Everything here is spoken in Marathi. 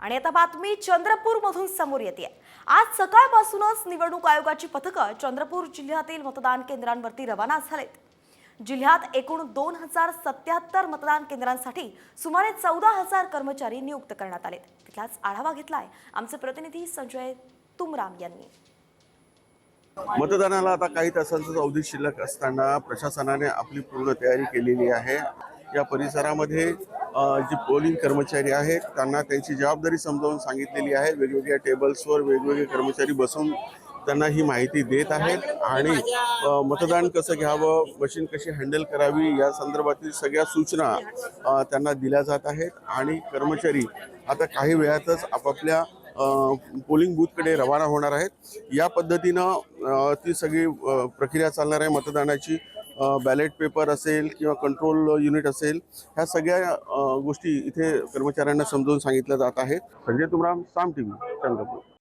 आणि आता बातमी चंद्रपूरमधून समोर येते। आज सकाळपासूनच निवडणूक आयोगाची पथकं चंद्रपूर जिल्ह्यातील मतदान केंद्रांवरती रवाना झालेत। जिल्ह्यात एकूण 2077 मतदान केंद्रांसाठी सुमारे 14,000 कर्मचारी नियुक्त करण्यात आलेत। तिथलाच आढावा घेतलाय आमचे प्रतिनिधी संजय तुमराम यांनी। मतदानाला आता काही तासांचाच अवधी शिल्लक असताना प्रशासनाने आपली पूर्ण तयारी केलेली आहे। या परिसरामध्ये जी पोलिंग कर्मचारी आहेत त्यांना त्यांची जबाबदारी समजावून सांगितलेली आहे। वेगवेगळ्या टेबल्सवर वेगवेगळे कर्मचारी बसून त्यांना ही माहिती देत आहेत आणि मतदान कसं घ्यावं, मशीन कशी हँडल करावी या संदर्भातील सगळ्या सूचना त्यांना दिल्या जात आहेत आणि कर्मचारी आता काही वेळातच आपापल्या पोलिंग बूथकडे रवाना होणार आहेत। या पद्धतीनं ती सगळी प्रक्रिया चालणार आहे मतदानाची। बॅलेट पेपर असेल किंवा कंट्रोल युनिट असेल, ह्या सगळ्या गोष्टी इथे कर्मचाऱ्यांना समजावून सांगितल्या जात आहेत। संजय तुमराम, साम टीव्ही, चंद्रपूर।